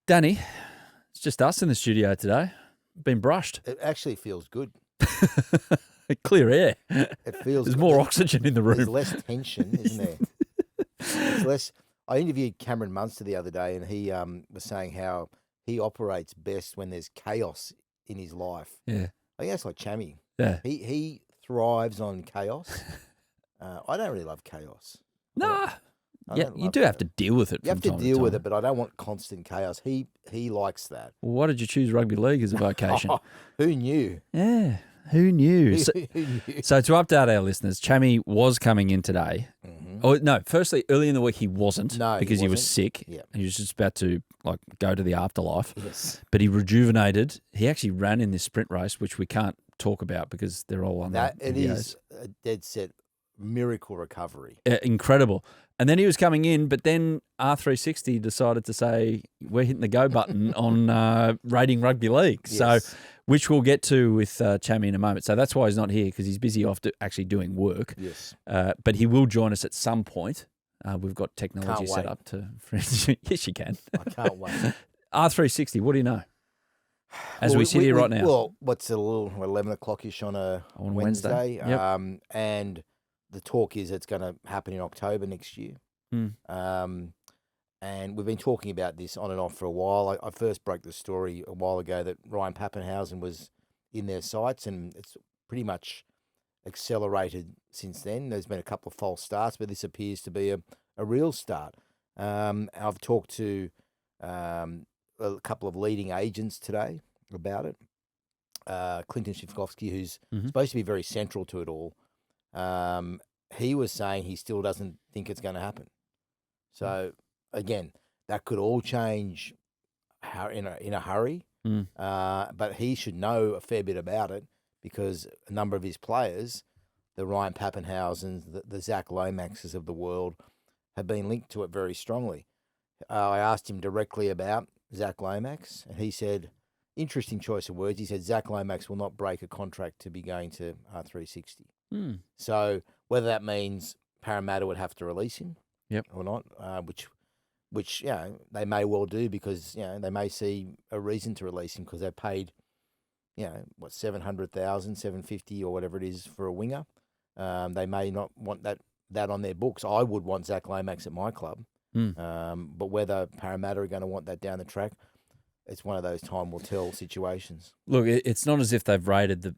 Danny, it's just us in the studio today. Been brushed. It actually feels good. Clear air. It feels. There's more oxygen in the room. There's less tension, isn't there? There's less. I interviewed Cameron Munster the other day, and he was saying how he operates best when there's chaos in his life. Yeah. I think that's like Chammy. Yeah. He thrives on chaos. I don't really love chaos. Nah. Yeah, you do have to deal with it. You have to deal with it, but I don't want constant chaos. He likes that. Well, why did you choose rugby league as a vocation? Who knew? Yeah, who knew? Who knew? So to update our listeners, Chammy was coming in today. Mm-hmm. Oh no! Firstly, early in the week he wasn't because he was sick. Yeah. He was just about to go to the afterlife. Yes, but he rejuvenated. He actually ran in this sprint race, which we can't talk about because they're all on that. It is a dead set miracle recovery. Incredible. And then he was coming in, but then R360 decided to say, we're hitting the go button on rating rugby league. Yes. So, which we'll get to with Chammy in a moment. So that's why he's not here, because he's busy off actually doing work. Yes. But he will join us at some point. We've got technology set up to... Yes, you can. I can't wait. R360, what do you know? As we sit here right now. Well, what's a little 11 o'clock-ish on a Wednesday. Yep. And the talk is it's going to happen in October next year. And we've been talking about this on and off for a while. I first broke the story a while ago that Ryan Papenhuyzen was in their sights, and it's pretty much accelerated since then. There's been a couple of false starts, but this appears to be a real start. I've talked to a couple of leading agents today about it. Clinton Shifkovsky, who's supposed to be very central to it all, he was saying he still doesn't think it's going to happen. So again, that could all change in a hurry. But he should know a fair bit about it because a number of his players, the Ryan Papenhuysens, the Zach Lomaxes of the world, have been linked to it very strongly. I asked him directly about Zach Lomax, and he said, interesting choice of words. He said Zach Lomax will not break a contract to be going to R360. So whether that means Parramatta would have to release him, or not, which they may well do because they may see a reason to release him because they paid, $700,000, $750,000 or whatever it is for a winger. They may not want that on their books. I would want Zach Lomax at my club, but whether Parramatta are going to want that down the track, it's one of those time will tell situations. Look, it's not as if they've rated the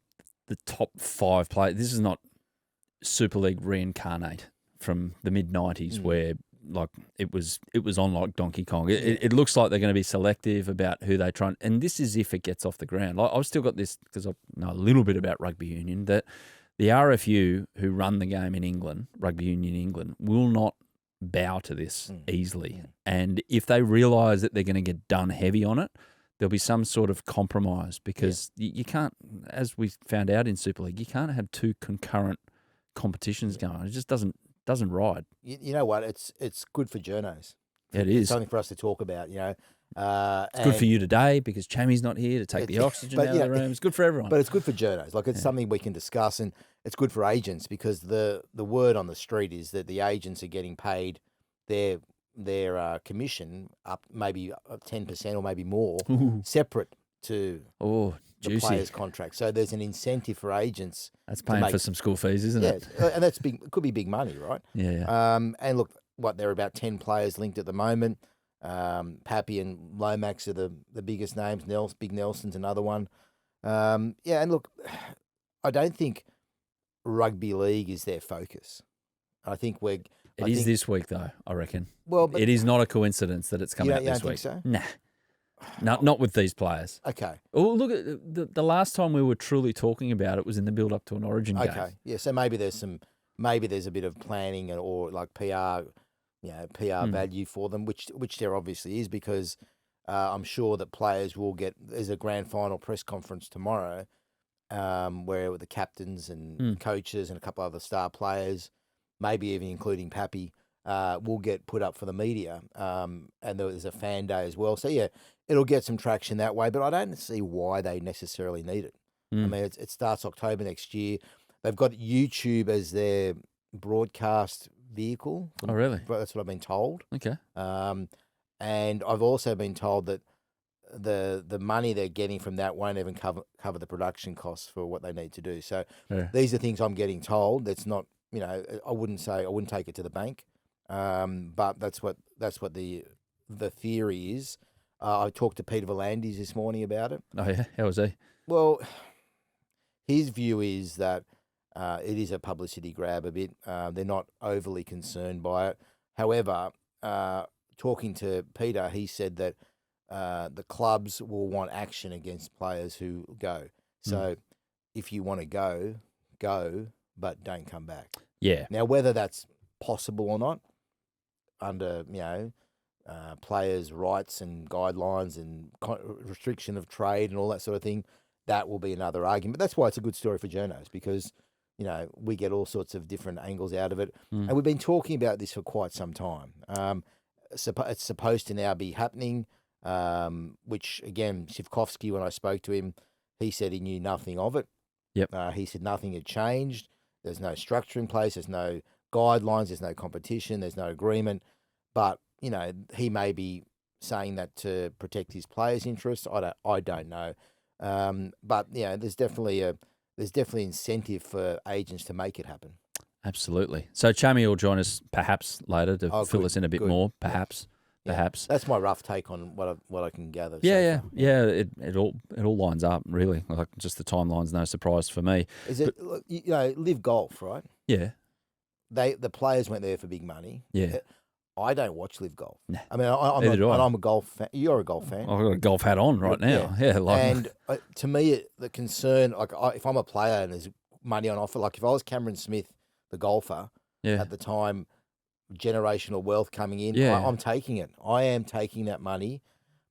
top 5 players. This is not Super League reincarnate from the mid-90s where it was on like Donkey Kong. It looks like they're going to be selective about who they try and this is if it gets off the ground. I've still got this because I know a little bit about rugby union that the RFU who run the game in England, rugby union in England, will not bow to this easily. And if they realise that they're going to get done heavy on it, there'll be some sort of compromise because you can't, as we found out in Super League, you can't have 2 concurrent competitions going. It just doesn't ride. You know what? It's good for journos. It is. It's something for us to talk about, It's good for you today because Chammy's not here to take the oxygen out of the room. It's good for everyone. But it's good for journos. It's something we can discuss, and it's good for agents because the word on the street is that the agents are getting paid their commission up maybe 10% or maybe more separate to the player's contract. So there's an incentive for agents. That's paying for some school fees, isn't it? And that's big. It could be big money, right? Yeah. And look, there are about 10 players linked at the moment. Pappy and Lomax are the biggest names. Big Nelson's another one. And look, I don't think rugby league is their focus. I think It is this week, though, I reckon. Well, but it is not a coincidence that it's come out this week. Think so? Nah. Not with these players. Okay. Oh, look, the last time we were truly talking about it was in the build-up to an Origin game. Okay. Yeah, so maybe there's a bit of planning or like PR, value for them, which there obviously is because I'm sure that players will get. There's a grand final press conference tomorrow, where the captains and coaches and a couple other star players, maybe even including Pappy, will get put up for the media. And there's a fan day as well. So yeah, it'll get some traction that way. But I don't see why they necessarily need it. I mean, it starts October next year. They've got YouTube as their broadcast vehicle. Oh, really? That's what I've been told. Okay. And I've also been told that the money they're getting from that won't even cover the production costs for what they need to do. So Yeah. these are things I'm getting told. That's not, I wouldn't take it to the bank, but that's what the theory is. I talked to Peter V'landys this morning about it. Oh yeah, how was he? Well, his view is that it is a publicity grab a bit. They're not overly concerned by it. However, talking to Peter, he said that the clubs will want action against players who go. So if you want to go, but don't come back. Yeah. Now, whether that's possible or not, under players' rights and guidelines and restriction of trade and all that sort of thing, that will be another argument. That's why it's a good story for Journos, because we get all sorts of different angles out of it, and we've been talking about this for quite some time. It's supposed to now be happening, which again, Sivkovsky, when I spoke to him, he said he knew nothing of it. Yep. He said nothing had changed. There's no structure in place. There's no guidelines. There's no competition. There's no agreement. But he may be saying that to protect his players' interests. I don't know. But there's definitely incentive for agents to make it happen. Absolutely. So Chammy will join us perhaps later to fill us in a bit more. Perhaps. That's my rough take on what I can gather. Yeah. It all lines up really. Like just the timeline's no surprise for me. Is it Live Golf, right? Yeah. The players went there for big money. Yeah. I don't watch Live Golf. Nah, I mean, I'm a golf fan. You're a golf fan. I've got a golf hat on right now. Yeah. And to me, the concern, if I'm a player and there's money on offer, like if I was Cameron Smith, the golfer, at the time, generational wealth coming in, I'm taking it. I am taking that money,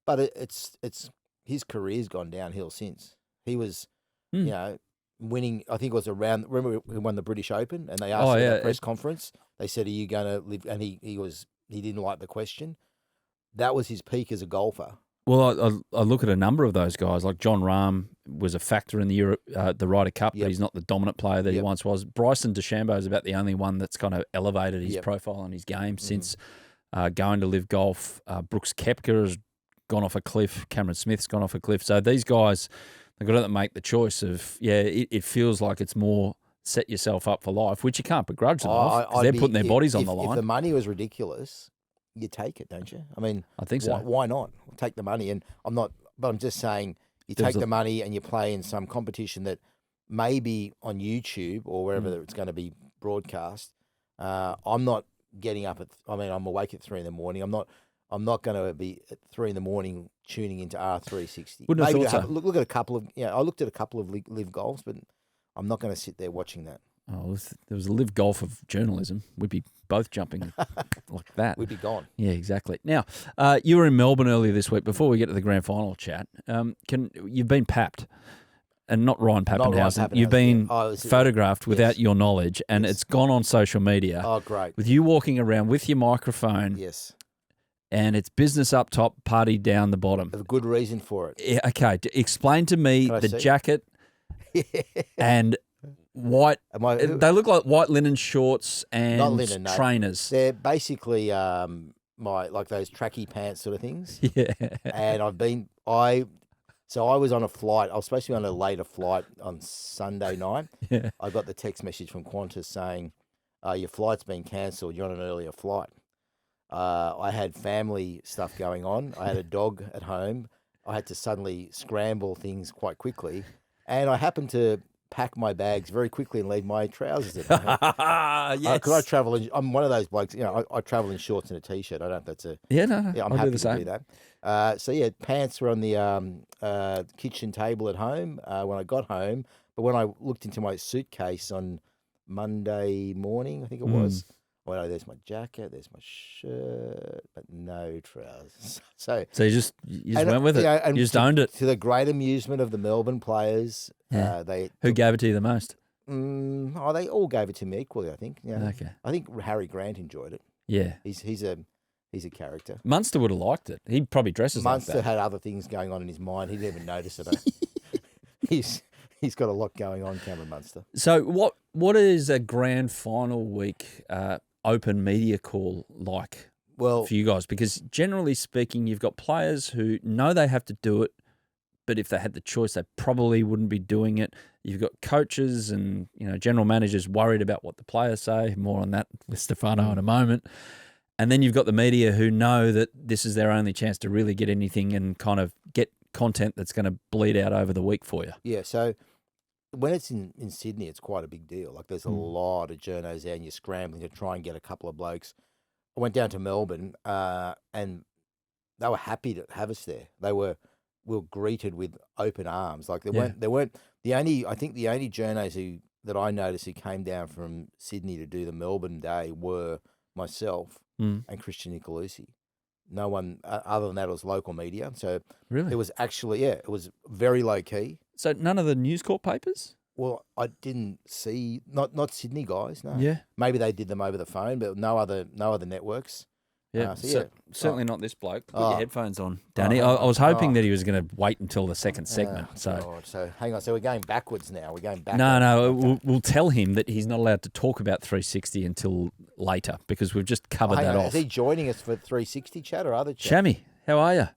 but it's his career's gone downhill since. He was, winning. I think it was around. Remember, he won the British Open, and they asked him at a press conference. They said, "Are you going to live?" And he didn't like the question. That was his peak as a golfer. Well, I look at a number of those guys. Like John Rahm was a factor in the Ryder Cup, but he's not the dominant player that he once was. Bryson DeChambeau is about the only one that's kind of elevated his profile and his game since going to Live Golf. Brooks Koepka has gone off a cliff. Cameron Smith's gone off a cliff. So these guys, they've got to make the choice of, it feels like it's more set yourself up for life, which you can't begrudge them off because they're putting their bodies on the line. If the money was ridiculous, you take it, don't you? I mean, I think so. Why not? Take the money. And I'm just saying, you take the money and you play in some competition that may be on YouTube or wherever it's going to be broadcast. I'm not getting up I'm awake at 3 a.m. I'm not going to be at 3 a.m. tuning into R360. Wouldn't have thought so. Look at a couple of, I looked at a couple of live golfs, but I'm not going to sit there watching that. Oh, if there was a Live Golf of journalism, we'd be both jumping like that. We'd be gone. Yeah, exactly. Now, you were in Melbourne earlier this week. Before we get to the grand final chat, you've been papped, and not Ryan Pappenhausen. You've been photographed without your knowledge, and it's gone on social media. Oh, great! With you walking around with your microphone. Yes. And it's business up top, party down the bottom. There's a good reason for it. Yeah, okay, explain to me the jacket and white. They look like white linen shorts and not linen, no. trainers. They're basically like those tracky pants sort of things. Yeah. And I was on a flight. I was supposed to be on a later flight on Sunday night. Yeah. I got the text message from Qantas saying, your flight's been cancelled. You're on an earlier flight. I had family stuff going on. I had a dog at home. I had to suddenly scramble things quite quickly. And I happened to pack my bags very quickly and leave my trousers at home. Yes. Because I travel I'm one of those blokes, I travel in shorts and a T-shirt. I don't know if that's a... Yeah, no. Yeah, I'm happy to do that. Pants were on the kitchen table at home when I got home. But when I looked into my suitcase on Monday morning, I think it was, well, there's my jacket, there's my shirt, but no trousers. So you just went with it. You just owned it. To the great amusement of the Melbourne players. Who gave it to you the most? They all gave it to me equally, I think. Yeah. Okay. I think Harry Grant enjoyed it. Yeah. He's a character. Munster would have liked it. He'd probably dress as Munster like that. had other things going on in his mind. He didn't even notice it. He's got a lot going on, Cameron Munster. So what is a grand final week open media call like? Well, for you guys? Because generally speaking, you've got players who know they have to do it, but if they had the choice, they probably wouldn't be doing it. You've got coaches and general managers worried about what the players say. More on that with Stefano in a moment. And then you've got the media who know that this is their only chance to really get anything and kind of get content that's going to bleed out over the week for you. Yeah, so when it's in Sydney, it's quite a big deal. Like there's a lot of journos there and you're scrambling to try and get a couple of blokes. I went down to Melbourne and they were happy to have us there. We were greeted with open arms. Like there weren't the only journos that I noticed who came down from Sydney to do the Melbourne day were myself and Christian Nicolucci. No one other than that, it was local media. So really, it was actually it was very low key. So none of the News Corp papers? Well, I didn't see not Sydney guys. No. Yeah. Maybe they did them over the phone, but no other networks. Yeah. Certainly not this bloke. Put your headphones on, Danny. Oh. I was hoping that he was going to wait until the second segment. God. So hang on. So we're going backwards now. We're going back. No. We'll tell him that he's not allowed to talk about 360 until later because we've just covered that off. Is he joining us for 360 chat or other chat? Chammy, how are you?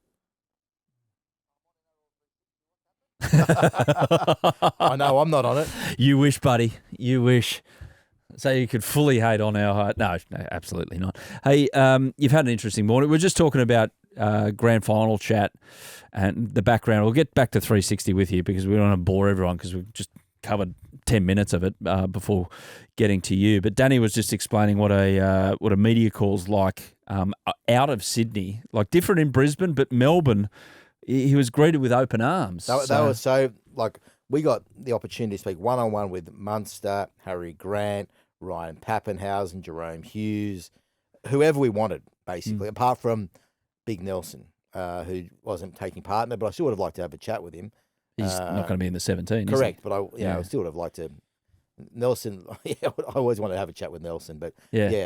I know I'm not on it. You wish, buddy. You wish. So you could fully hate on our height. No, absolutely not. Hey, you've had an interesting morning. We're just talking about grand final chat and the background. We'll get back to 360 with you because we don't want to bore everyone because we've just covered 10 minutes of it before getting to you. But Danny was just explaining what a media call's like out of Sydney, like different in Brisbane, but Melbourne. He was greeted with open arms. That was so, like, we got the opportunity to speak one-on-one with Munster, Harry Grant, Ryan Pappenhausen, Jerome Hughes, whoever we wanted, basically, apart from Big Nelson, who wasn't taking part in it, but I still would have liked to have a chat with him. He's not going to be in the 17, correct, but I still would have liked to. Nelson, I always wanted to have a chat with Nelson, but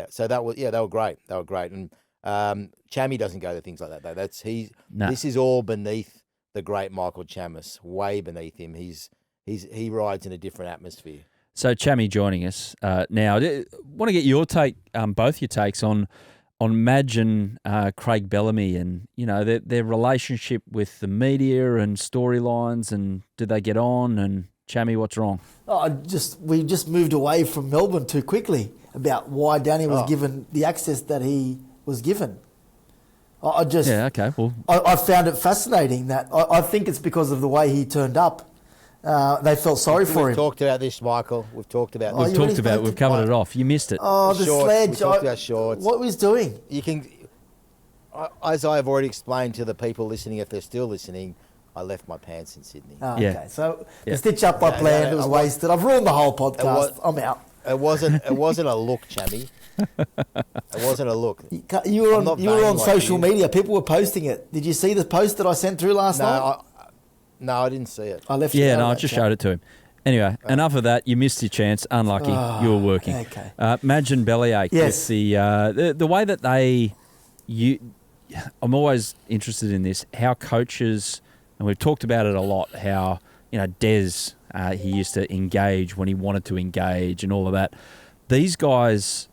so they were great. They were great. And Chammy doesn't go to things like that though. This is all beneath the great Michael Chammas, way beneath him. He rides in a different atmosphere. So Chammy joining us now. I want to get your take, both your takes on Madge and Craig Bellamy, and their relationship with the media and storylines, and did they get on? And Chammy, what's wrong? We just moved away from Melbourne too quickly about why Danny was given the access that he was given. I found it fascinating that I think it's because of the way he turned up. They felt sorry for him. We've talked about this, Michael. We've talked about this. We've covered it off. You missed it. Oh, the shorts. sledge. We talked about shorts. What was doing? You can, as I've already explained to the people listening, if they're still listening, I left my pants in Sydney. Oh, okay, so the stitch up I planned, it was wasted. I've ruined the whole podcast. I'm out. It wasn't a look, Chammy. It wasn't a look. You were on social media. People were posting it. Did you see the post that I sent through last night? No, I didn't see it. I left. I just showed it to him. Anyway, enough of that. You missed your chance. Unlucky. You were working. Okay. Madge and Bellyache. Yes. With the way that I'm always interested in this. How coaches, and we've talked about it a lot. How Des, he used to engage when he wanted to engage, and all of that. These guys.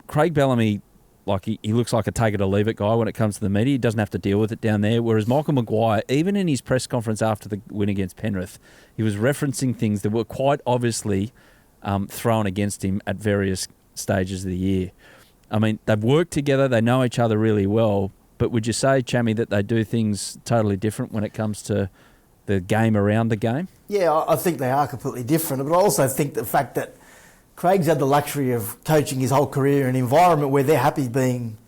Craig Bellamy, like he looks like a take it or leave it guy when it comes to the media. He doesn't have to deal with it down there. Whereas Michael Maguire, even in his press conference after the win against Penrith, he was referencing things that were quite obviously thrown against him at various stages of the year. I mean, they've worked together. They know each other really well. But would you say, Chammy, that they do things totally different when it comes to the game around the game? Yeah, I think they are completely different. But I also think the fact that Craig's had the luxury of coaching his whole career in an environment where they're happy being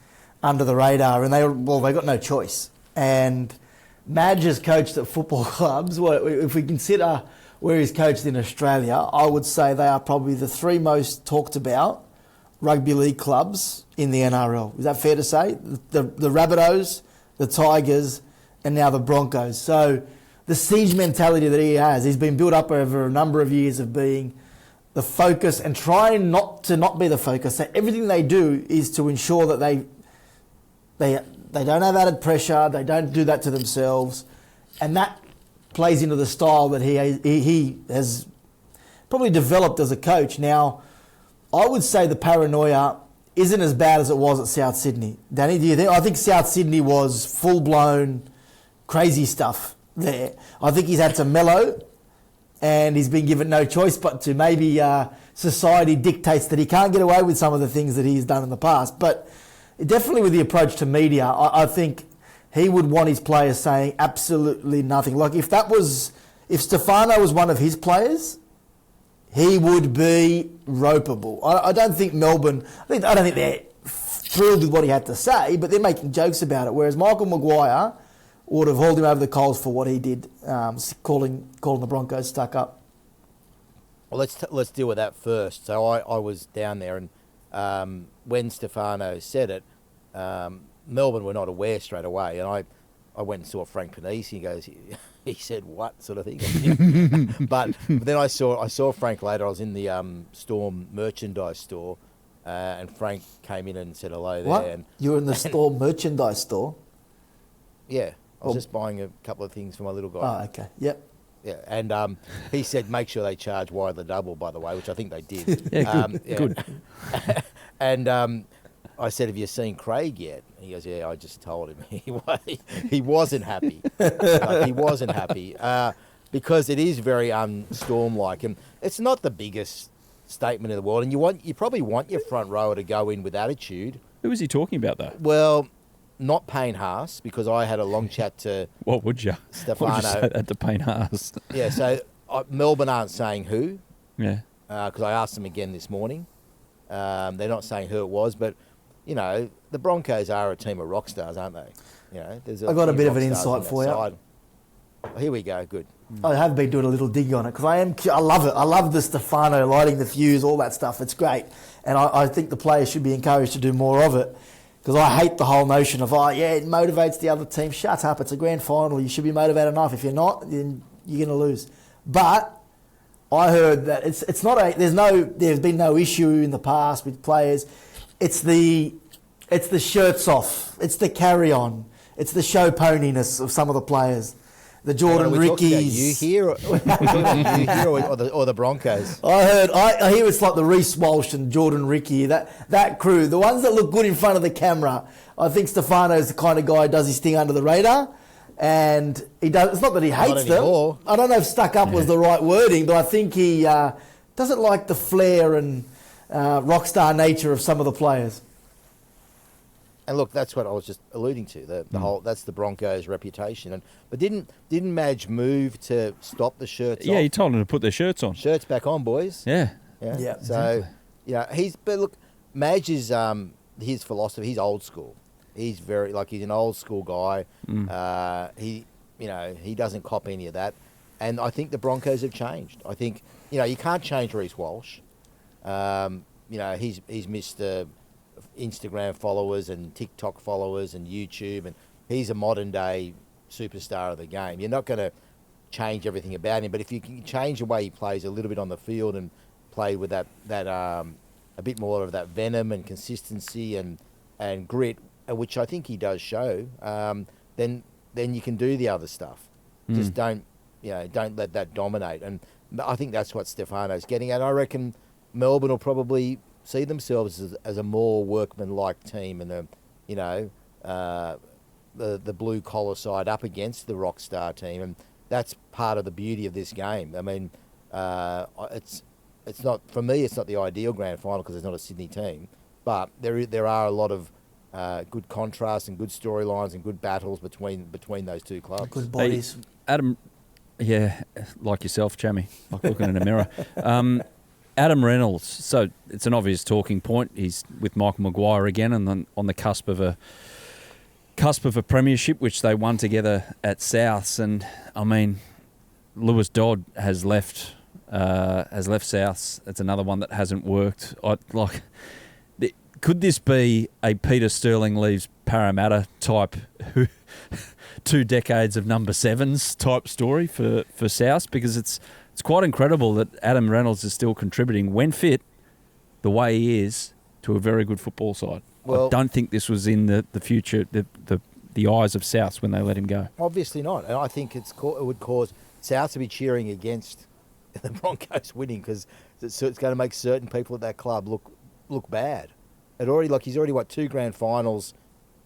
under the radar, and they got no choice. And Madge has coached at football clubs. If we consider where he's coached in Australia, I would say they are probably the three most talked about rugby league clubs in the NRL. Is that fair to say? The Rabbitohs, the Tigers, and now the Broncos. So the siege mentality that he has, he's been built up over a number of years of being the focus and trying not to be the focus. So everything they do is to ensure that they don't have added pressure, they don't do that to themselves, and that plays into the style that he has probably developed as a coach. Now, I would say the paranoia isn't as bad as it was at South Sydney. Danny, do you think? I think South Sydney was full-blown crazy stuff there. I think he's had to mellow and he's been given no choice but to. Maybe society dictates that he can't get away with some of the things that he's done in the past. But definitely with the approach to media, I think he would want his players saying absolutely nothing. Like if Stefano was one of his players, he would be ropeable. I don't think Melbourne. I don't think they're thrilled with what he had to say, but they're making jokes about it. Whereas Michael Maguire would have hauled him over the coals for what he did, calling the Broncos stuck up. Well, let's deal with that first. So I was down there, and when Stefano said it, Melbourne were not aware straight away, and I went and saw Frank Panisse. He goes, he said what sort of thing, but then I saw Frank later. I was in the Storm merchandise store, and Frank came in and said hello there. What? And You were in the Storm merchandise store? Yeah, I was just buying a couple of things for my little guy. Oh, okay. Yep. Yeah, and he said make sure they charge Weidler double, by the way, which I think they did. Yeah, good. And I said, have you seen Craig yet? And he goes, yeah, I just told him. He wasn't happy. Like, he wasn't happy because it is very Storm-like. And it's not the biggest statement in the world. And you probably want your front rower to go in with attitude. Who was he talking about, though? Well, not Payne Haas, because I had a long chat to What would you? Stefano. What would you say that to Payne Haas? Yeah, so Melbourne aren't saying who. Yeah. Because I asked them again this morning. They're not saying who it was, but, you know, the Broncos are a team of rock stars, aren't they? You know, I got a bit of an insight for you. Well, here we go, good. I have been doing a little dig on it because I love it. I love the Stefano lighting the fuse, all that stuff. It's great. And I think the players should be encouraged to do more of it because I hate the whole notion of, it motivates the other team. Shut up, it's a grand final. You should be motivated enough. If you're not, then you're going to lose. But I heard that it's not there's been no issue in the past with players. It's the shirts off. It's the carry on. It's the show poniness of some of the players. The Jordan Rickies. You hear, or the Broncos? I hear it's like the Reece Walsh and Jordan Ricky, that crew, the ones that look good in front of the camera. I think Stefano's the kind of guy who does his thing under the radar, and he does. It's not that he hates them. I don't know if stuck up was the right wording, but I think he doesn't like the flair and rock star nature of some of the players. And look, that's what I was just alluding to. The whole that's the Broncos' reputation. But didn't Madge move to stop the shirts? Yeah, off? he told them to put their shirts on. Shirts back on, boys. Yeah. Yeah. So, but look, Madge is his philosophy. He's old school. He's he's an old school guy. He doesn't cop any of that. And I think the Broncos have changed. I think you can't change Reece Walsh. He's missed Instagram followers and TikTok followers and YouTube, and he's a modern day superstar of the game. You're not going to change everything about him, but if you can change the way he plays a little bit on the field and play with that a bit more of that venom and consistency and grit, which I think he does show, then you can do the other stuff. Just don't let that dominate. And I think that's what Stefano's getting at. I reckon Melbourne will probably see themselves as a more workman-like team, and the blue collar side up against the rock star team, and that's part of the beauty of this game. I mean, it's not, for me, it's not the ideal grand final because it's not a Sydney team, but there are a lot of good contrasts and good storylines and good battles between those two clubs. Good bodies. Hey, Adam, yeah, like yourself, Chammy, like looking in a mirror. Adam Reynolds, so it's an obvious talking point. He's with Michael Maguire again, and then on the cusp of a premiership, which they won together at Souths. And I mean, Lewis Dodd has left Souths. It's another one that hasn't worked. Could this be a Peter Sterling leaves Parramatta type, 2 decades of number 7s type story for Souths? Because it's quite incredible that Adam Reynolds is still contributing, when fit, the way he is, to a very good football side. Well, I don't think this was in the future, the eyes of Souths when they let him go. Obviously not. And I think it would cause Souths to be cheering against the Broncos winning, because it's going to make certain people at that club look bad. he's already what 2 grand finals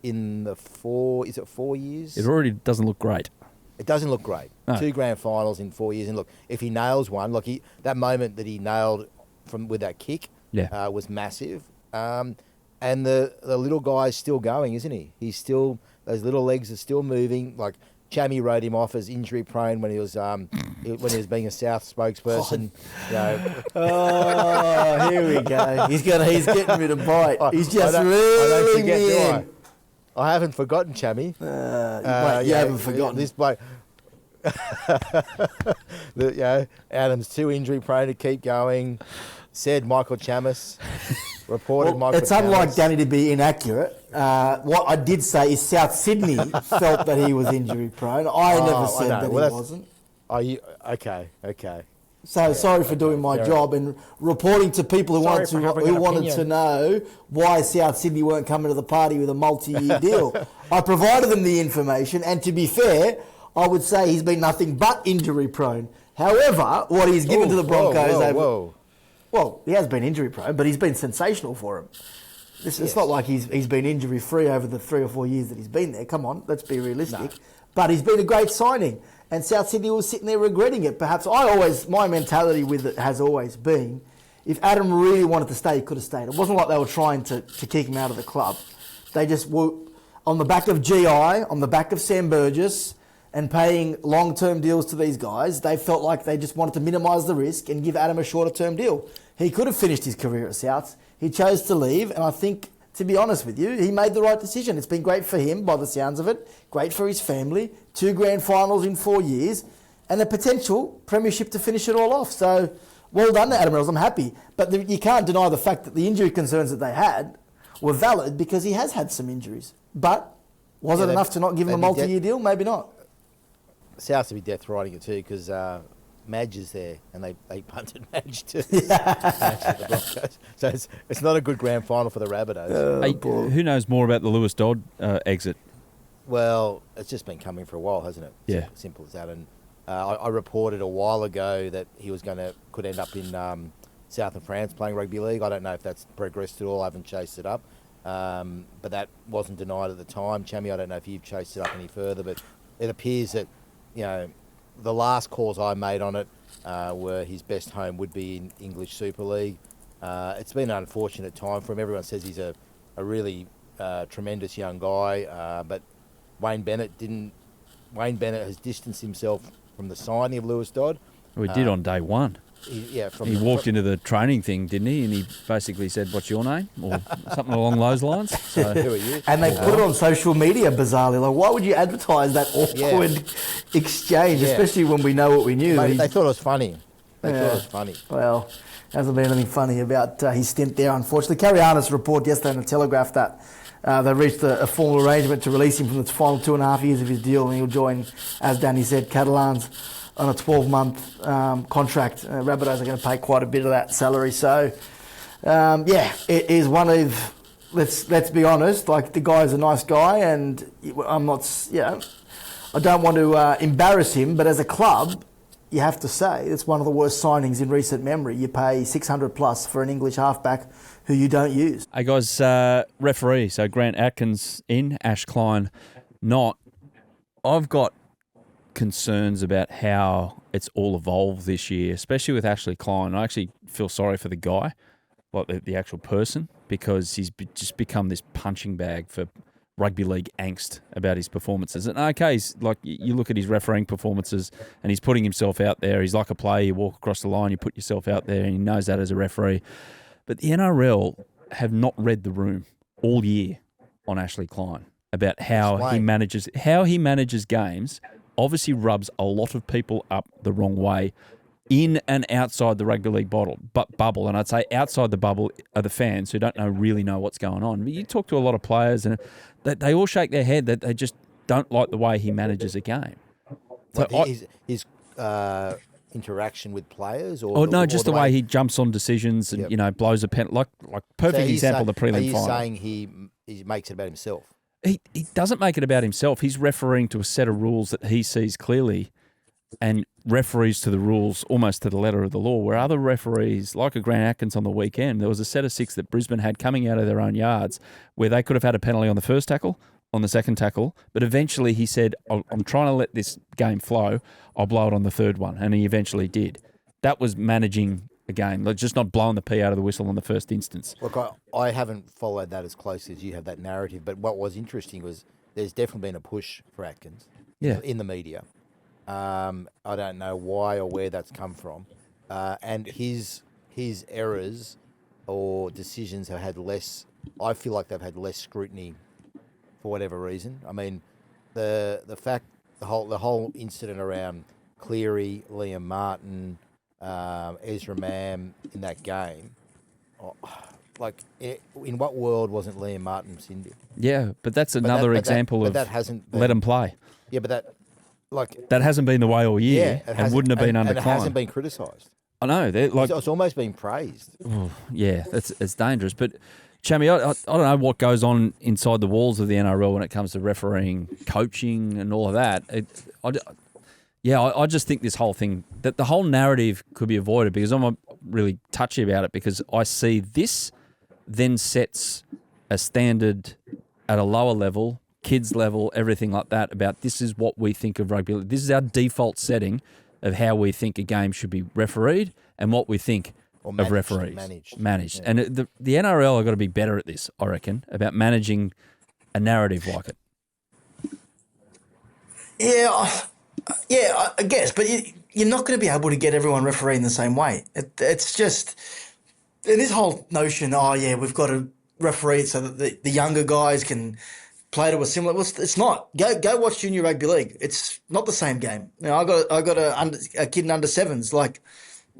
in the 4 years? It already doesn't look great. It doesn't look great. No. 2 grand finals in 4 years, and look, if he nails one, that moment that he nailed with that kick, was massive. And the little guy's still going, isn't he? He's still, those little legs are still moving. Like Chammy wrote him off as injury prone when he was being a South spokesperson. Oh, here we go. He's getting rid of bite. He's just I don't really forget, do in. I haven't forgotten Chammy. You haven't forgotten. This bloke. Adam's too injury prone to keep going. Said Michael Chammas. Reported Michael It's Chammas. unlike Danny to be inaccurate. What I did say is South Sydney felt that he was injury prone. I never said that he wasn't. Oh, okay. So sorry for doing my job and reporting to people who wanted to know why South Sydney weren't coming to the party with a multi-year deal. I provided them the information, and to be fair, I would say he's been nothing but injury prone. However, what he's given to the Broncos well, he has been injury prone, but he's been sensational for him. It's not like he's been injury free over the 3 or 4 years that he's been there. Come on, let's be realistic. No. But he's been a great signing. And South Sydney was sitting there regretting it. Perhaps my mentality with it has always been, if Adam really wanted to stay, he could have stayed. It wasn't like they were trying to kick him out of the club. They just were on the back of GI, on the back of Sam Burgess, and paying long-term deals to these guys. They felt like they just wanted to minimise the risk and give Adam a shorter-term deal. He could have finished his career at Souths. He chose to leave, and I think, to be honest with you, he made the right decision. It's been great for him, by the sounds of it, great for his family, 2 grand finals in 4 years, and a potential premiership to finish it all off. So, well done to Adam Reynolds. I'm happy. But you can't deny the fact that the injury concerns that they had were valid because he has had some injuries. But was it enough to not give him a multi-year deal? Maybe not. Souths to be death riding it too because Madge is there, and they punted Madge to the Broncos. So it's not a good grand final for the Rabbitohs. Who knows more about the Lewis Dodd exit? Well, it's just been coming for a while, hasn't it? Yeah. Simple as that. And I reported a while ago that he could end up in south of France playing rugby league. I don't know if that's progressed at all. I haven't chased it up. But that wasn't denied at the time. Chammy, I don't know if you've chased it up any further, but it appears that, the last calls I made on it were his best home would be in English Super League. It's been an unfortunate time for him. Everyone says he's a really tremendous young guy, but Wayne Bennett has distanced himself from the signing of Lewis Dodd. Well, he did on day one. He walked into the training thing, didn't he? And he basically said, "What's your name?" or something along those lines. So, who are you? And they put it on social media bizarrely. Like, why would you advertise that awkward exchange, especially when we know what we knew? Mate, they thought it was funny. Well, hasn't been anything funny about his stint there, unfortunately. Carianis report yesterday in the Telegraph that they reached a formal arrangement to release him from the final 2.5 years of his deal, and he'll join, as Danny said, Catalans on a 12-month contract. Rabbitohs are going to pay quite a bit of that salary. So, it is one of, let's be honest, like, the guy's a nice guy, and I'm not, I don't want to embarrass him, but as a club, you have to say it's one of the worst signings in recent memory. You pay 600 plus for an English halfback who you don't use. Hey guys, referee, so Grant Atkins in, Ashley Klein not. I've got concerns about how it's all evolved this year, especially with Ashley Klein. I actually feel sorry for the guy, like the actual person, because he's just become this punching bag for rugby league angst about his performances. And okay, he's like, you look at his refereeing performances and he's putting himself out there. He's like a player. You walk across the line, you put yourself out there, and he knows that as a referee. But the NRL have not read the room all year on Ashley Klein about how he manages games. Obviously rubs a lot of people up the wrong way in and outside the rugby league bubble. And I'd say outside the bubble are the fans who don't really know what's going on. But you talk to a lot of players and they all shake their head that they just don't like the way he manages a game. So his interaction with players? Just the way he jumps on decisions and, blows a pen. Like perfect example, the prelim final. Are you saying he makes it about himself? He doesn't make it about himself. He's refereeing to a set of rules that he sees clearly and referees to the rules almost to the letter of the law, where other referees, like a Grant Atkins on the weekend, there was a set of 6 that Brisbane had coming out of their own yards where they could have had a penalty on the first tackle, on the second tackle, but eventually he said, I'm trying to let this game flow, I'll blow it on the third one, and he eventually did. That was managing a game, like just not blowing the pee out of the whistle in the first instance. Look, I haven't followed that as closely as you have, that narrative, but what was interesting was there's definitely been a push for Atkins in the media. I don't know why or where that's come from. And his errors or decisions have had less, I feel like they've had less scrutiny for whatever reason. I mean, the whole incident around Cleary, Liam Martin, Ezra Mam in that game, in what world wasn't Liam Martin Cindy? Yeah, but that's another example of that hasn't been, let him play. Yeah, but that hasn't been the way all year, and wouldn't have been under and it Klein. hasn't been criticised. I know, It's almost been praised. Yeah, it's dangerous. But Chammy, I don't know what goes on inside the walls of the NRL when it comes to refereeing, coaching, and all of that. I just think this whole thing, that the whole narrative could be avoided, because I'm really touchy about it, because I see this then sets a standard at a lower level, kids level, everything like that, about this is what we think of rugby. This is our default setting of how we think a game should be refereed and what we think of referees. Managed. Yeah. And the NRL have got to be better at this, I reckon, about managing a narrative like it. Yeah, I guess, but you're not going to be able to get everyone refereeing the same way. It's just, and this whole notion, we've got to referee it so that the younger guys can play to a similar. Well, it's not. Go watch junior rugby league. It's not the same game. You know, I got a kid in under sevens. Like,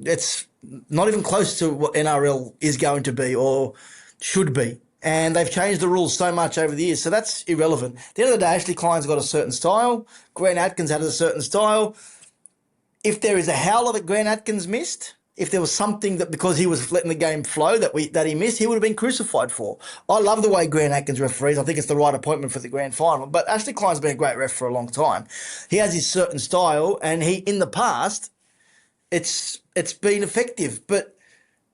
it's not even close to what NRL is going to be or should be. And they've changed the rules so much over the years, so that's irrelevant. At the end of the day, Ashley Klein's got a certain style. Grant Atkins had a certain style. If there is a howler that Grant Atkins missed, if there was something that because he was letting the game flow that he missed, he would have been crucified for. I love the way Grant Atkins referees. I think it's the right appointment for the grand final. But Ashley Klein's been a great ref for a long time. He has his certain style, and in the past, it's been effective. But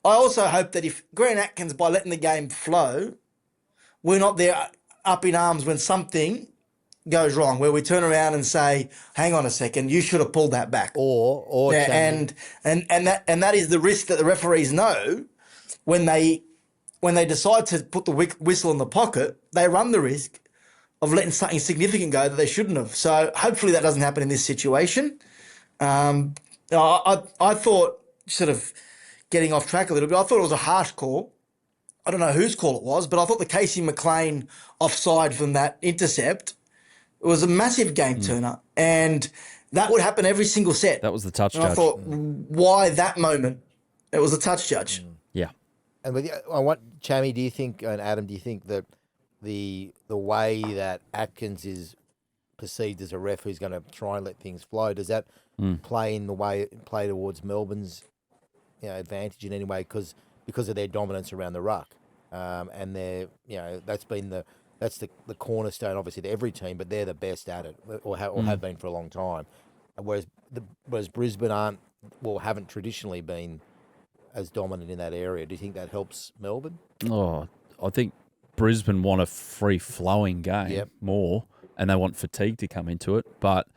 I also hope that if Grant Atkins, by letting the game flow, we're not there up in arms when something goes wrong, where we turn around and say, "Hang on a second, you should have pulled that back." Or and that is the risk that the referees know when they decide to put the whistle in the pocket. They run the risk of letting something significant go that they shouldn't have. So hopefully that doesn't happen in this situation. I thought, sort of getting off track a little bit, I thought it was a harsh call. I don't know whose call it was, but I thought the Casey McLean offside from that intercept, it was a massive game turner, and that would happen every single set. That was the touch judge. I thought, why that moment? It was the touch judge. Yeah. And Chammy, do you think, and Adam, do you think that the way that Atkins is perceived as a ref who's going to try and let things flow, does that play towards Melbourne's advantage in any way because of their dominance around the ruck, and that's the cornerstone obviously to every team, but they're the best at it or have been for a long time, whereas Brisbane haven't traditionally been as dominant in that area. Do you think that helps Melbourne? Oh, I think Brisbane want a free flowing game more, and they want fatigue to come into it, but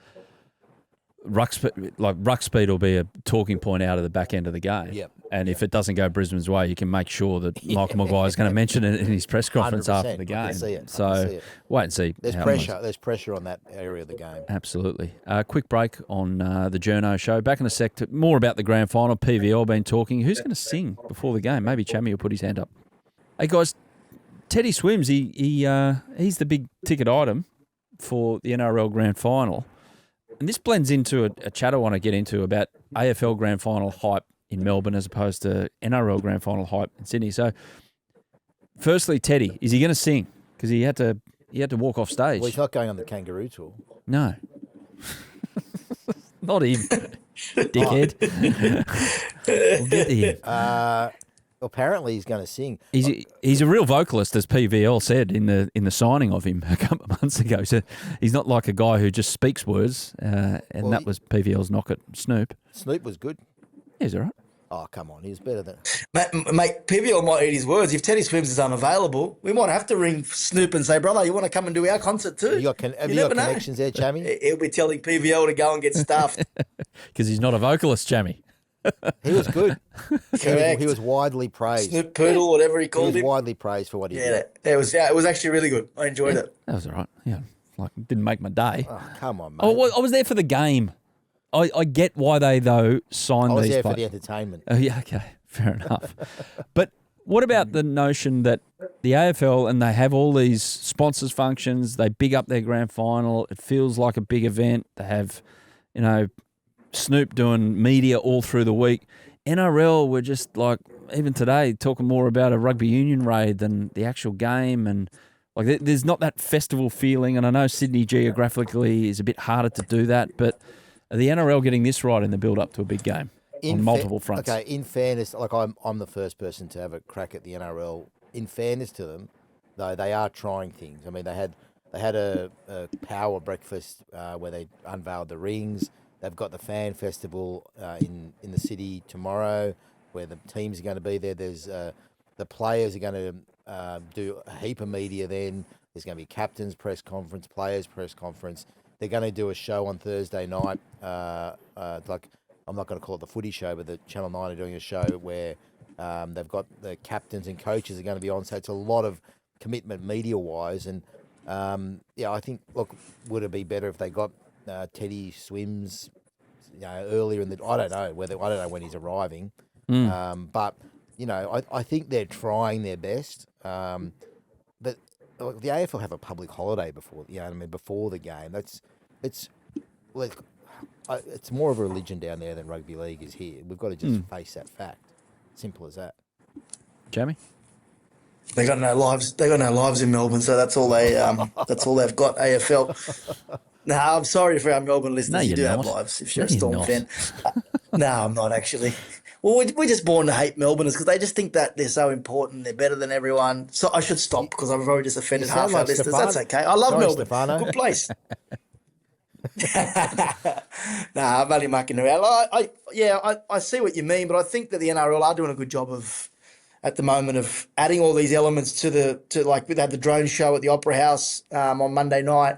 ruck speed will be a talking point out of the back end of the game. Yep. And if it doesn't go Brisbane's way, you can make sure that Michael Maguire is going to mention it in his press conference after the game. I can see it. Wait and see. There's pressure. There's pressure on that area of the game. Absolutely. Quick break on the Journos show. Back in a sec. More about the grand final. PVL been talking. Who's going to sing before the game? Maybe Chammy will put his hand up. Hey guys, Teddy Swims. He's the big ticket item for the NRL grand final. And this blends into a chat I want to get into about AFL grand final hype in Melbourne as opposed to NRL grand final hype in Sydney. So, firstly, Teddy, is he going to sing? Because he had to walk off stage. Well, he's not going on the kangaroo tour. No. Not him, dickhead. We'll get to him. Apparently, he's going to sing. He's a real vocalist, as PVL said in the signing of him a couple of months ago. So he's not like a guy who just speaks words, that was PVL's knock at Snoop. Snoop was good. He's all right. Oh, come on. He was better than... Mate, PVL might eat his words. If Teddy Swims is unavailable, we might have to ring Snoop and say, brother, you want to come and do our concert too? Have you got connections there, Chammy? He'll be telling PVL to go and get stuffed. Because he's not a vocalist, Chammy. He was good. Correct. He was widely praised. Snoop Poodle, whatever he called He was him. widely praised for what he did. It was actually really good. I enjoyed it. That was all right. Yeah, like didn't make my day. Oh, come on, mate. I was there for the game. I get why they, though, signed I was these there players. for the entertainment. Oh, yeah, okay. Fair enough. But what about the notion that the AFL, and they have all these sponsors functions, they big up their grand final, it feels like a big event, they have, Snoop doing media all through the week. NRL were just like, even today, talking more about a rugby union raid than the actual game, and like there's not that festival feeling, and I know Sydney geographically is a bit harder to do that, but the NRL getting this right in the build-up to a big game on multiple fronts. Okay, in fairness, like I'm the first person to have a crack at the NRL. In fairness to them, though, they are trying things. I mean, they had a power breakfast where they unveiled the rings. They've got the fan festival in the city tomorrow, where the teams are going to be there. There's the players are going to do a heap of media. Then there's going to be captains' press conference, players' press conference. They're going to do a show on Thursday night. Like, I'm not going to call it the footy show, but the Channel 9 are doing a show where they've got the captains and coaches are going to be on. So it's a lot of commitment media-wise. And, I think, look, would it be better if they got Teddy Swims earlier in the... I don't know when he's arriving. But, I think they're trying their best. But look, the AFL have a public holiday before the game. It's more of a religion down there than rugby league is here. We've got to just face that fact. Simple as that. Jamie? They got no lives. They got no lives in Melbourne, so that's all they. That's all they've got. AFL. No, I'm sorry for our Melbourne listeners. No, you you're do not. have lives if you're a No, Storm you're fan. No, I'm not actually. Well, we're just born to hate Melbourners because they just think that they're so important, they're better than everyone. So I should stop because I've already just offended half our listeners. Stefano. That's okay. I love Sorry, Melbourne. Stefano. Good place. Nah, I'm only mucking around. I see what you mean, but I think that the NRL are doing a good job of, at the moment, of adding all these elements to like we had the drone show at the Opera House on Monday night.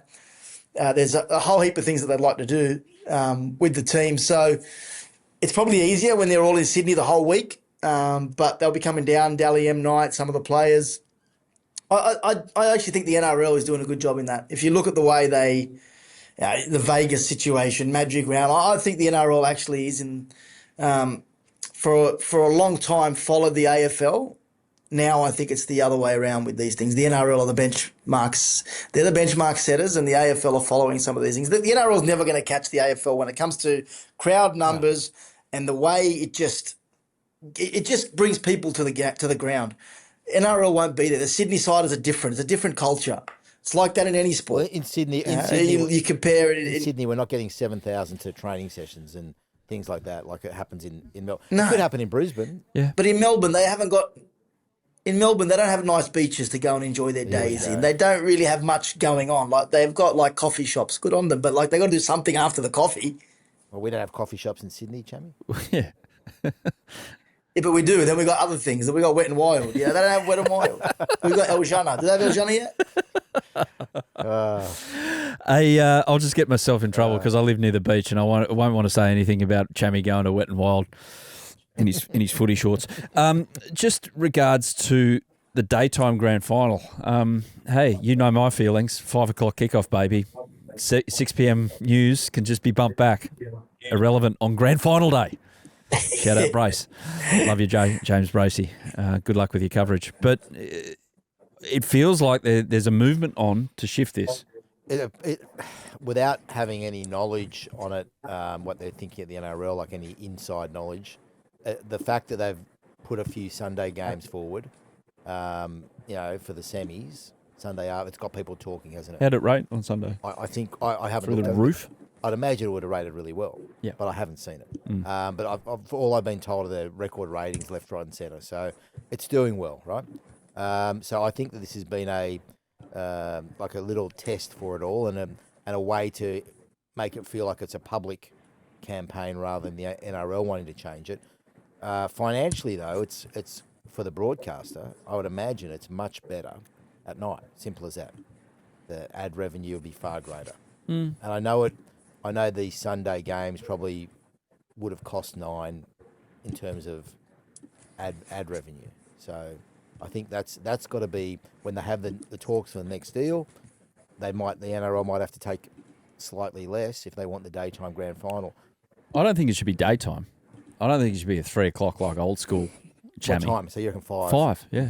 There's a whole heap of things that they'd like to do with the team. So it's probably easier when they're all in Sydney the whole week, but they'll be coming down Dally M night, some of the players. I actually think the NRL is doing a good job in that. If you look at the way they, the Vegas situation, Magic Round, I think the NRL actually is in, for a long time followed the AFL. Now I think it's the other way around with these things. The NRL are the benchmarks. They're the benchmark setters, and the AFL are following some of these things. The NRL is never going to catch the AFL when it comes to crowd numbers and the way it just brings people to the ground. NRL won't be there. The Sydney Siders are different. It's a different culture. It's like that in any sport. Well, in Sydney, you compare it. In Sydney, we're not getting 7,000 to training sessions and things like that, like it happens in Melbourne. No. It could happen in Brisbane. Yeah. But in Melbourne, they haven't got. In Melbourne, they don't have nice beaches to go and enjoy their days in. They don't really have much going on. Like they've got like coffee shops, good on them, but like they got to do something after the coffee. Well, we don't have coffee shops in Sydney, Chammy. Yeah. Yeah, but we do. Then we got other things. Then we got Wet and Wild. Yeah, they don't have Wet and Wild. We got El Jana. Do they have El Jana yet? I'll just get myself in trouble because I live near the beach and I won't want to say anything about Chammy going to Wet and Wild in his footy shorts. Just regards to the daytime grand final. Hey, you know my feelings. 5 o'clock kickoff, baby. 6 p.m. news can just be bumped back. Irrelevant on grand final day. Shout out Brace. Love you, James Bracey. Good luck with your coverage. But it feels like there's a movement on to shift this. Without having any knowledge on it, what they're thinking at the NRL, like any inside knowledge, the fact that they've put a few Sunday games forward, for the semis, Sunday after, it's got people talking, hasn't it? How'd it rate on Sunday? I think I haven't Through looked the at roof? I'd imagine it would have rated really well, but I haven't seen it. But all I've been told are the record ratings left, right and centre. So it's doing well, right? So I think that this has been like a little test for it all, and a way to make it feel like it's a public campaign rather than the NRL wanting to change it. Financially, though, it's for the broadcaster. I would imagine it's much better at night. Simple as that. The ad revenue will be far greater. And I know these Sunday games probably would have cost 9 in terms of ad revenue. So I think that's got to be when they have the talks for the next deal. The NRL might have to take slightly less if they want the daytime grand final. I don't think it should be daytime. I don't think it should be at 3 o'clock like old school. Chammy. What time? So you reckon 5? 5, yeah.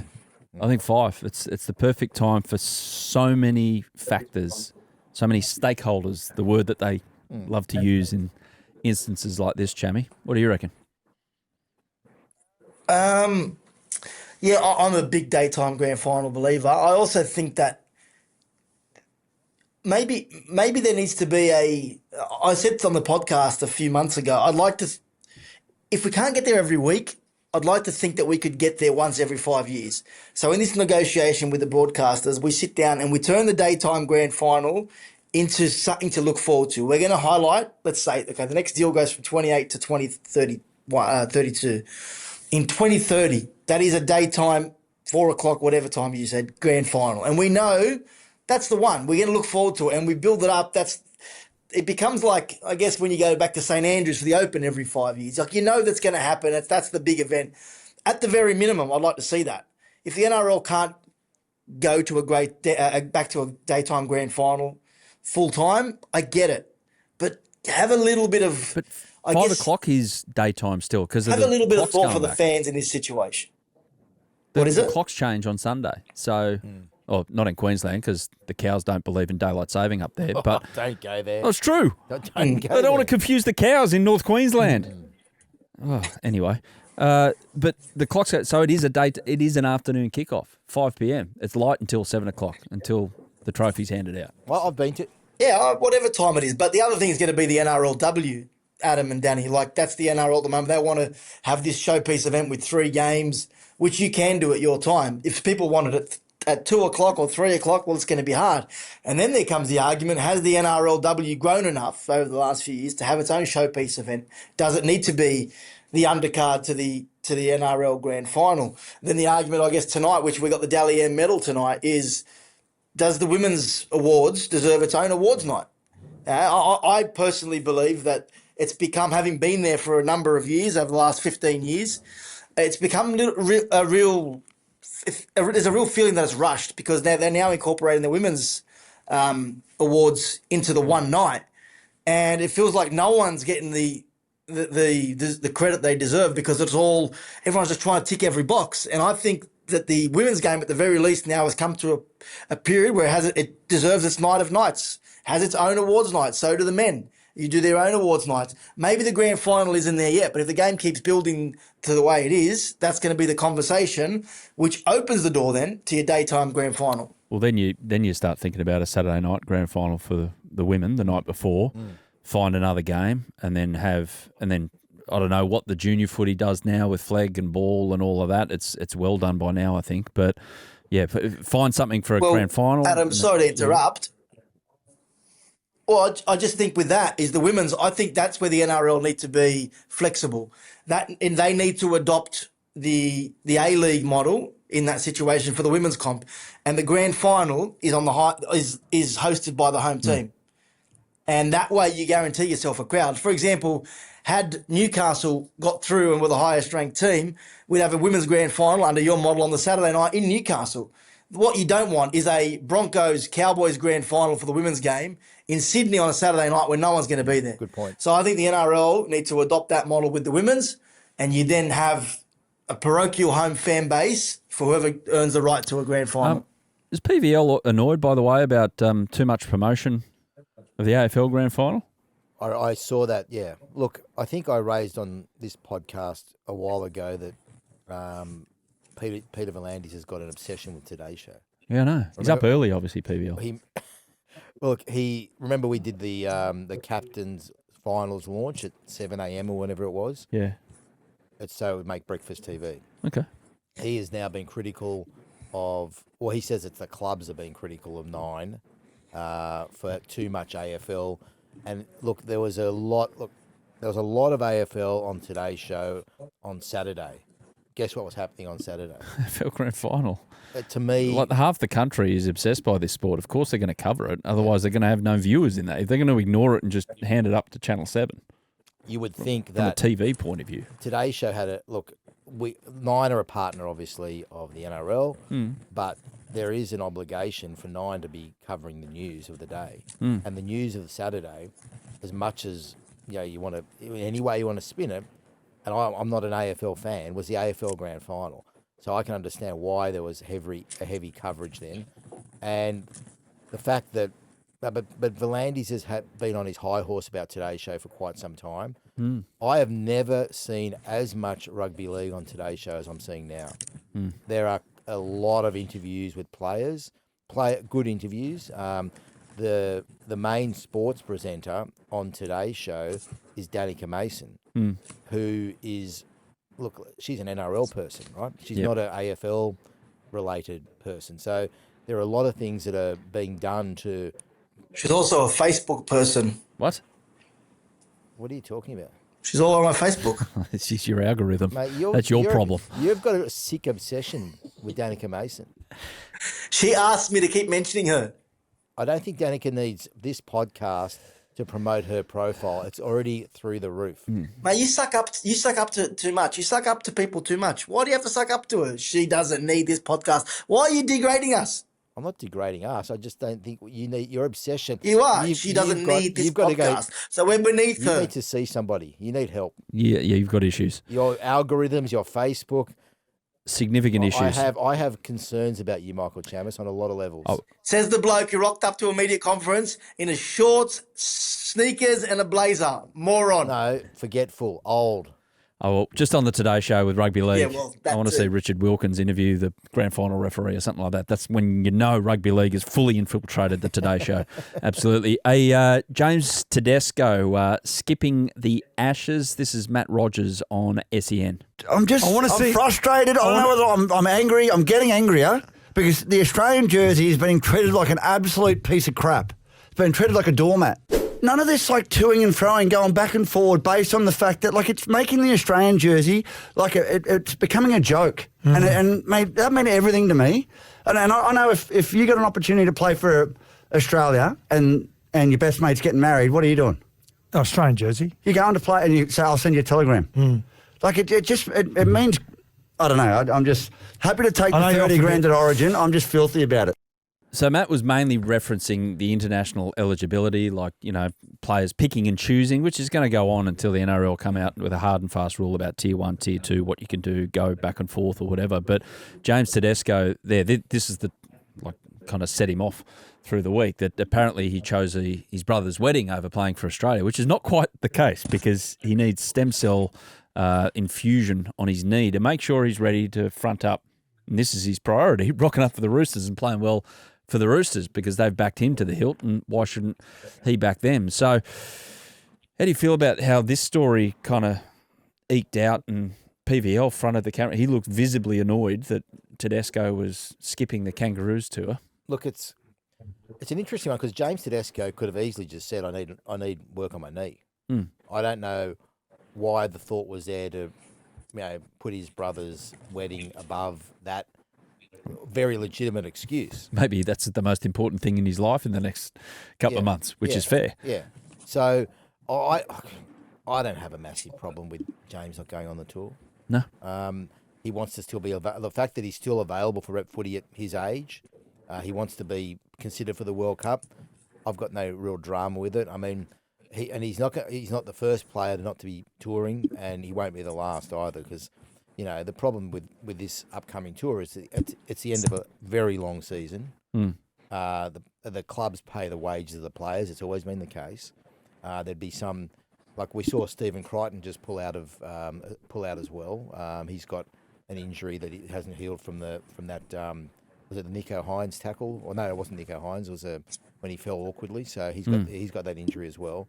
I think 5. It's the perfect time for so many factors, so many stakeholders, the word that they love to use in instances like this, Chammy. What do you reckon? Yeah, I'm a big daytime grand final believer. I also think that maybe there needs to be I said on the podcast a few months ago, I'd like to, if we can't get there every week, I'd like to think that we could get there once every 5 years. So in this negotiation with the broadcasters, we sit down and we turn the daytime grand final into something to look forward to. We're going to highlight, let's say, okay, the next deal goes from 28 to 32. In 2030, that is a daytime, 4 o'clock, whatever time you said, grand final. And we know that's the one. We're going to look forward to it, and we build it up. It becomes like, I guess, when you go back to St Andrews for the Open every 5 years. Like, that's going to happen. That's the big event. At the very minimum, I'd like to see that. If the NRL can't go to back to a daytime grand final full time, I get it. But have a little bit of... But 5 o'clock is daytime still because have a little bit of thought for the fans in this situation. What is it? The clocks change on Sunday. So... Well, not in Queensland because the cows don't believe in daylight saving up there. But don't go there. Oh, it's true. Don't they don't want to confuse the cows in North Queensland. Anyway, but the clock's so it is it is an afternoon kickoff, 5 p.m. It's light until 7 o'clock until the trophy's handed out. Well, I've been to. Yeah, whatever time it is. But the other thing is going to be the NRLW, Adam and Danny. Like, that's the NRL at the moment. They want to have this showpiece event with 3 games, which you can do at your time. If people wanted it at 2 o'clock or 3 o'clock, well, it's going to be hard. And then there comes the argument, has the NRLW grown enough over the last few years to have its own showpiece event? Does it need to be the undercard to the NRL grand final? Then the argument, I guess, tonight, which we got the Dally M medal tonight, is does the women's awards deserve its own awards night? I personally believe that it's become, having been there for a number of years, over the last 15 years, it's become there's a real feeling that it's rushed because they're now incorporating the women's awards into the one night, and it feels like no one's getting the credit they deserve because everyone's just trying to tick every box. And I think that the women's game, at the very least, now has come to a period where it deserves its night of nights, has its own awards night. So do the men. You do their own awards nights. Maybe the grand final isn't there yet, but if the game keeps building to the way it is, that's going to be the conversation, which opens the door then to your daytime grand final. Well, then you start thinking about a Saturday night grand final for the women the night before, find another game, and then I don't know what the junior footy does now with flag and ball and all of that. It's well done by now, I think. But yeah, find something for a grand final. Adam, sorry to interrupt. Well, I just think with that is the women's. I think that's where the NRL need to be flexible. And they need to adopt the A-League model in that situation for the women's comp, and the grand final is is hosted by the home team, and that way you guarantee yourself a crowd. For example, had Newcastle got through and were the highest ranked team, we'd have a women's grand final under your model on the Saturday night in Newcastle. What you don't want is a Broncos-Cowboys grand final for the women's game in Sydney on a Saturday night when no one's going to be there. Good point. So I think the NRL need to adopt that model with the women's, and you then have a parochial home fan base for whoever earns the right to a grand final. Is PVL annoyed, by the way, about too much promotion of the AFL grand final? I saw that, yeah. Look, I think I raised on this podcast a while ago that Peter V'landys has got an obsession with Today's Show. Yeah, I know. He's up early, obviously, PVL. Remember we did the captain's finals launch at 7 a.m. or whenever it was? Yeah. It's so it would make breakfast TV. Okay. he has now been critical of, well, he says it's the clubs have been critical of Nine for too much AFL. And look, there was a lot of AFL on Today's Show on Saturday. Guess what was happening on Saturday? AFL Grand Final. To me, Like half the country is obsessed by this sport. Of course they're going to cover it. Otherwise they're going to have no viewers in that. If they're going to ignore it and just hand it up to Channel 7. you would think From that a TV point of view. Today's Show had a look. Nine are a partner, obviously, of the NRL, but there is an obligation for Nine to be covering the news of the day and the news of the Saturday, as much as you want to, any way you want to spin it. And I'm not an AFL fan. Was the AFL Grand Final, so I can understand why there was heavy coverage then, and the fact that. But Volandis has been on his high horse about Today's Show for quite some time. I have never seen as much rugby league on Today's Show as I'm seeing now. There are a lot of interviews with players, good interviews. The main sports presenter on Today's Show is Danica Mason, who is, look, she's an NRL person, right? She's not an AFL related person. So there are a lot of things that are being done to. She's also a Facebook person. What? What are you talking about? She's all on my Facebook. It's just your algorithm. Mate, That's your problem. You've got a sick obsession with Danica Mason. She asked me to keep mentioning her. I don't think Danica needs this podcast to promote her profile. It's already through the roof. Mate, you suck up to too much. You suck up to people too much. Why do you have to suck up to her? She doesn't need this podcast. Why are you degrading us? I'm not degrading us. I just don't think you need your obsession. You are. She doesn't need this podcast. So we're beneath her. You need to see somebody. You need help. Yeah, you've got issues. Your algorithms, your Facebook. Significant issues. I have concerns about you, Michael Chammas, on a lot of levels. Oh. Says the bloke who rocked up to a media conference in his shorts, sneakers and a blazer. Moron. No, forgetful, old. Oh, well, just on the Today Show with Rugby League, Yeah, well, I want to see Richard Wilkins interview the grand final referee or something like that. That's when you know Rugby League has fully infiltrated the Today Show. Absolutely. James Tedesco skipping the Ashes. This is Matt Rogers on SEN. I'm frustrated. I don't know whether I'm angry. I'm getting angrier because the Australian jersey is being treated like an absolute piece of crap. It's been treated like a doormat. None of this like toing and froing, going back and forward based on the fact that like it's making the Australian jersey like it's becoming a joke. And mate, that meant everything to me. And I know if you got an opportunity to play for Australia and your best mate's getting married, what are you doing? Australian jersey. You're going to play and you say, I'll send you a telegram. Like it means, I don't know, I'm just happy to take the 30 grand at Origin. I'm just filthy about it. So Matt was mainly referencing the international eligibility, like, players picking and choosing, which is going to go on until the NRL come out with a hard and fast rule about Tier 1, Tier 2, what you can do, go back and forth or whatever. But James Tedesco there, this is the kind of set him off through the week, that apparently he chose his brother's wedding over playing for Australia, which is not quite the case because he needs stem cell infusion on his knee to make sure he's ready to front up. And this is his priority, rocking up for the Roosters and playing well for the Roosters because they've backed him to the hilt, and why shouldn't he back them? So how do you feel about how this story kind of eked out and PVL fronted the camera? He looked visibly annoyed that Tedesco was skipping the Kangaroos tour. Look, it's an interesting one because James Tedesco could have easily just said, I need work on my knee. I don't know why the thought was there to put his brother's wedding above that very legitimate excuse. Maybe that's the most important thing in his life in the next couple of months, which is fair. Yeah. So I don't have a massive problem with James not going on the tour. No. He wants to still be the fact that he's still available for rep footy at his age. He wants to be considered for the World Cup. I've got no real drama with it. I mean, he's not the first player not to be touring, and he won't be the last either because. The problem with this upcoming tour is it's the end of a very long season. The clubs pay the wages of the players. It's always been the case. There'd be some, like we saw Stephen Crichton just pull out as well. He's got an injury that he hasn't healed from that. Was it the Nico Hines tackle? Or no, it wasn't Nico Hines. It was when he fell awkwardly. So he's got that injury as well.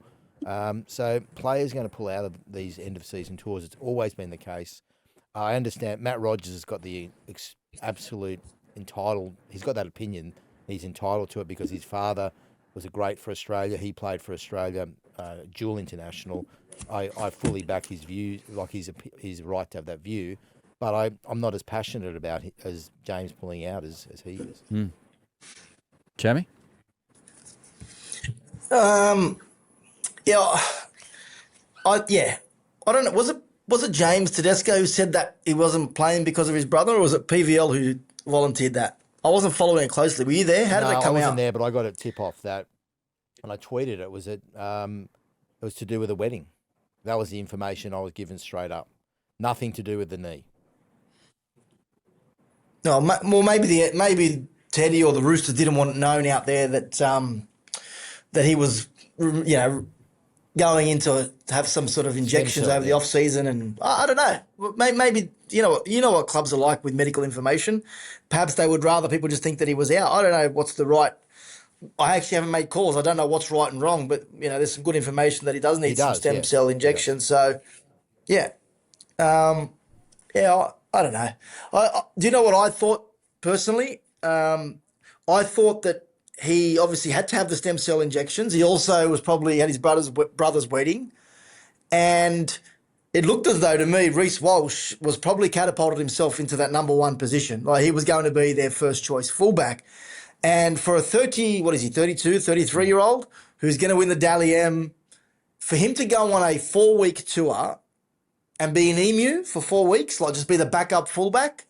So players are going to pull out of these end of season tours. It's always been the case. I understand Matt Rogers has got the absolute entitled. He's got that opinion. He's entitled to it because his father was a great for Australia. He played for Australia, dual international. I fully back his view, like his right to have that view, but I'm not as passionate about it as James pulling out as he is. Chammy? Yeah, I don't know. Was it James Tedesco who said that he wasn't playing because of his brother, or was it PVL who volunteered that? I wasn't following it closely. Were you there? How did it come out? I wasn't there, but I got a tip off that, and I tweeted it. It was to do with a wedding. That was the information I was given straight up. Nothing to do with the knee. No, well, maybe Teddy or the Roosters didn't want it known out there that that he was, going into have some sort of injections over the off season, and I don't know. Maybe you know what clubs are like with medical information. Perhaps they would rather people just think that he was out. I don't know what's the right. I actually haven't made calls. I don't know what's right and wrong, but there's some good information that he does need some stem cell injections. So, yeah, I don't know. Do you know what I thought personally? I thought that he obviously had to have the stem cell injections. He also was probably at his brother's wedding, and it looked as though to me Reece Walsh was probably catapulted himself into that number one position. Like he was going to be their first choice fullback. And for a 32, 33-year-old who's going to win the Dally M, for him to go on a 4-week tour and be an emu for 4 weeks, like just be the backup fullback,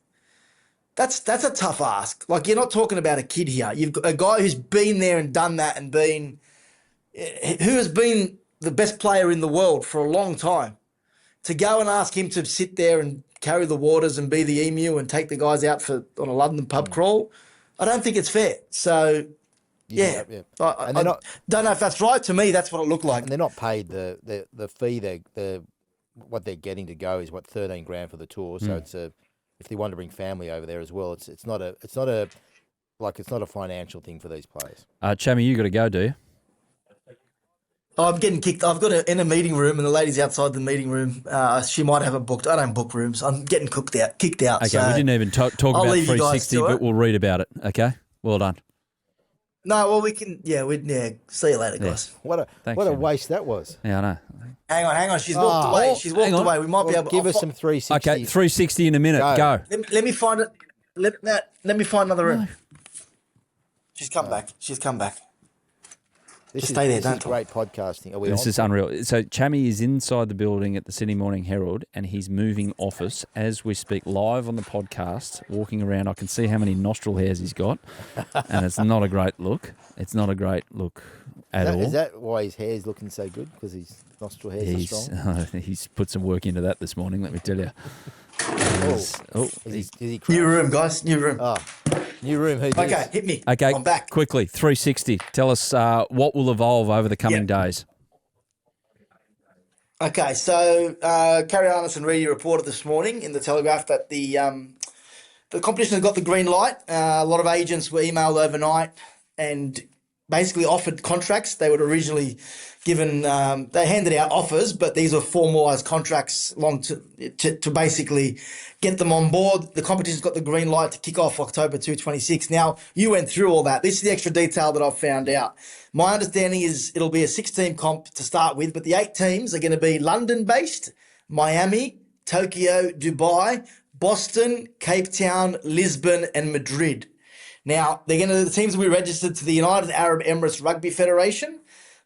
that's a tough ask. Like you're not talking about a kid here. You've got a guy who's been there and done that and who has been the best player in the world for a long time. To go and ask him to sit there and carry the waters and be the emu and take the guys out on a London pub crawl, I don't think it's fair. So, yeah. I don't know if that's right. To me, that's what it looked like. And they're not paid the fee. What they're getting to go is $13,000 for the tour. So it's if they want to bring family over there as well, it's not a financial thing for these players. Chammy, you got to go, do you? I'm getting kicked. I've got in a meeting room, and the lady's outside the meeting room. She might have it booked. I don't book rooms. I'm getting kicked out. Okay, so we didn't even talk about 360, but we'll read about it. Okay, well done. No, well we can. See you later, guys. What a waste that was. Yeah, I know. Hang on. She's walked away. She's walked away. We might be able to give us some 360. Okay, 360 in a minute. Go. Let me find it. Let me find another room. She's come back. Just stay there, don't talk. Great podcasting. This is unreal. So Chammy is inside the building at the Sydney Morning Herald, and he's moving office as we speak, live on the podcast, walking around. I can see how many nostril hairs he's got, and it's not a great look. It's not a great look at all. Is that why his hair's looking so good? Because his nostril hairs are strong? He's put some work into that this morning, let me tell you. New room, guys. New room. New room. Okay, hit me. Okay, I'm back. Quickly, 360. Tell us what will evolve over the coming days. Okay, so Carrie Arness and Reedy reported this morning in the Telegraph that the competition has got the green light. A lot of agents were emailed overnight and basically offered contracts. They were originally given, they handed out offers, but these are formalised contracts to basically get them on board. The competition's got the green light to kick off October 2026. Now, you went through all that. This is the extra detail that I've found out. My understanding is it'll be a 6-team comp to start with, but the 8 teams are going to be London-based, Miami, Tokyo, Dubai, Boston, Cape Town, Lisbon, and Madrid. Now, the teams will be registered to the United Arab Emirates Rugby Federation.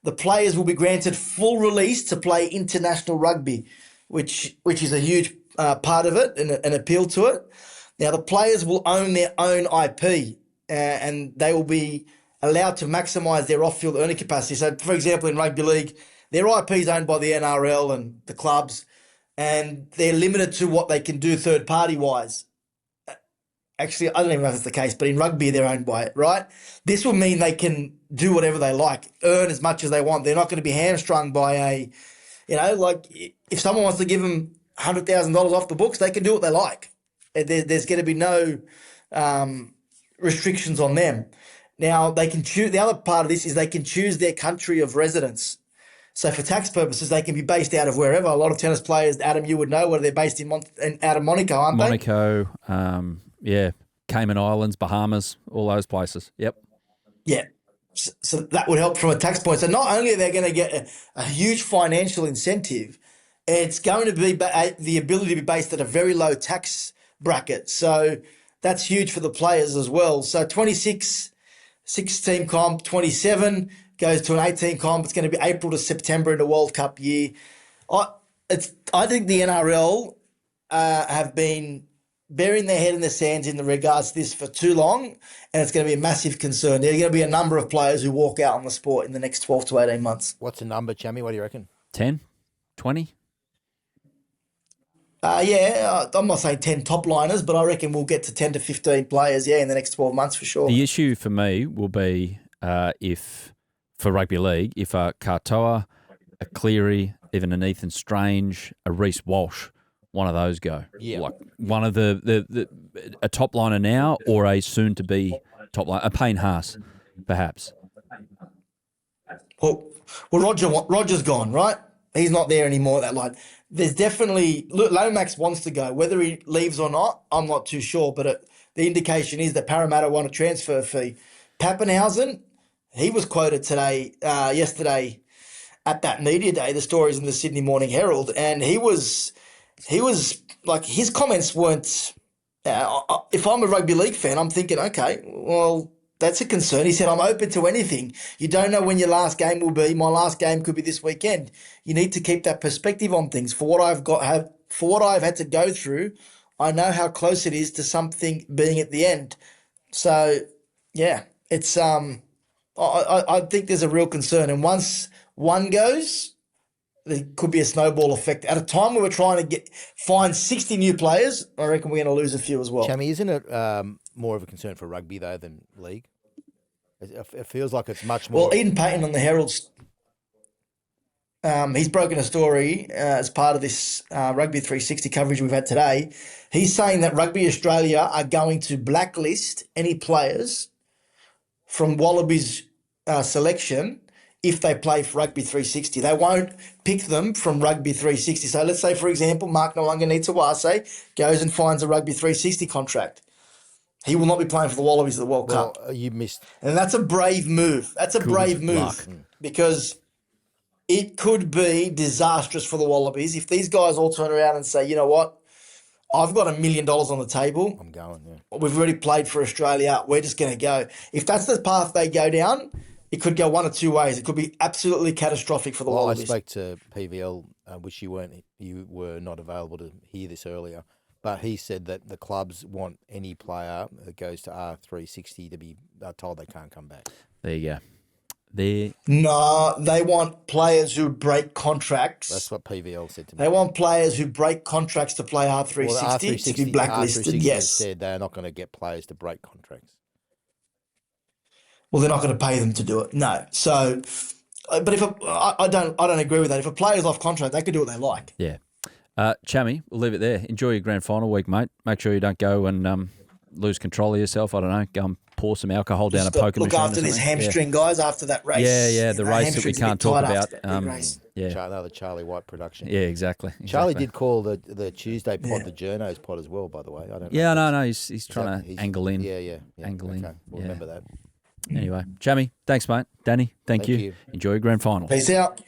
The players will be granted full release to play international rugby, which is a huge part of it and an appeal to it. Now, the players will own their own IP and they will be allowed to maximise their off-field earning capacity. So, for example, in rugby league, their IP is owned by the NRL and the clubs, and they're limited to what they can do third-party-wise. Actually, I don't even know if that's the case, but in rugby, they're owned by it, right? This will mean they can do whatever they like, earn as much as they want. They're not going to be hamstrung by if someone wants to give them $100,000 off the books, they can do what they like. There's going to be no restrictions on them. Now, they can choose. The other part of this is they can choose their country of residence. So for tax purposes, they can be based out of wherever. A lot of tennis players, Adam, you would know, whether they're based out of Monaco, aren't they? Monaco, Cayman Islands, Bahamas, all those places. Yep. Yeah. So that would help from a tax point. So not only are they going to get a huge financial incentive, it's going to be the ability to be based at a very low tax bracket. So that's huge for the players as well. So 26, 6-team comp, 27 goes to an 18 comp. It's going to be April to September in the World Cup year. I think the NRL have been burying their head in the sands in the regards to this for too long, and it's going to be a massive concern. There are going to be a number of players who walk out on the sport in the next 12 to 18 months. What's the number, Chammy? What do you reckon? 10? 20? I'm not saying 10 top liners, but I reckon we'll get to 10 to 15 players, in the next 12 months for sure. The issue for me will be for rugby league, if a Katoa, a Cleary, even an Ethan Strange, a Reece Walsh, one of those go. Yeah. Like one of a top liner now or a soon to be top liner, a Payne Haas, perhaps. Well, Roger's gone, right? He's not there anymore at that line. There's definitely Lomax wants to go. Whether he leaves or not, I'm not too sure. But the indication is that Parramatta want a transfer fee. Pappenhausen, he was quoted yesterday at that media day. The stories in the Sydney Morning Herald, and he was like, his comments weren't. If I'm a rugby league fan, I'm thinking, okay, well, that's a concern. He said, I'm open to anything. You don't know when your last game will be. My last game could be this weekend. You need to keep that perspective on things. For what I've had to go through, I know how close it is to something being at the end. So, yeah, it's I think there's a real concern. And once one goes, there could be a snowball effect. At a time where we're trying to find 60 new players, I reckon we're going to lose a few as well. Chammy, isn't it more of a concern for rugby, though, than league? It feels like it's much more... Well, Eden Payton on the Herald's, he's broken a story as part of this Rugby 360 coverage we've had today. He's saying that Rugby Australia are going to blacklist any players from Wallabies selection if they play for Rugby 360. They won't pick them from Rugby 360. So let's say, for example, Mark Nawanga-Nitawase goes and finds a Rugby 360 contract. He will not be playing for the Wallabies at the World Cup. You missed... And that's a brave move. Because it could be disastrous for the Wallabies if these guys all turn around and say, you know what, I've got $1 million on the table. I'm going, yeah. We've already played for Australia. We're just going to go. If that's the path they go down, it could go one of two ways. It could be absolutely catastrophic for the Wallabies. I spoke to PVL, which you were not available to hear this earlier, but he said that the clubs want any player that goes to R360 to be told they can't come back. There you go. No, they want players who break contracts. That's what PVL said to me. They want players who break contracts to play R360, to be blacklisted. R360 yes, said they're not going to get players to break contracts. Well, they're not going to pay them to do it. No. So, but I don't agree with that. If a player's off contract, they can do what they like. Yeah. Chammy, we'll leave it there. Enjoy your grand final week, mate. Make sure you don't go and lose control of yourself. I don't know. Go and pour some alcohol down a poker machine. Look after this hamstring, guys, after that race. Yeah, the race that we can't talk about. Another Charlie White production. Yeah, exactly. Charlie did call the Tuesday pod the Journos pod as well, by the way. I don't. Yeah, no, he's trying to angle in. Yeah. Angle in. Okay. We'll remember that. Anyway, Chammy, thanks, mate. Danny, thank you. Enjoy your grand final. Peace out.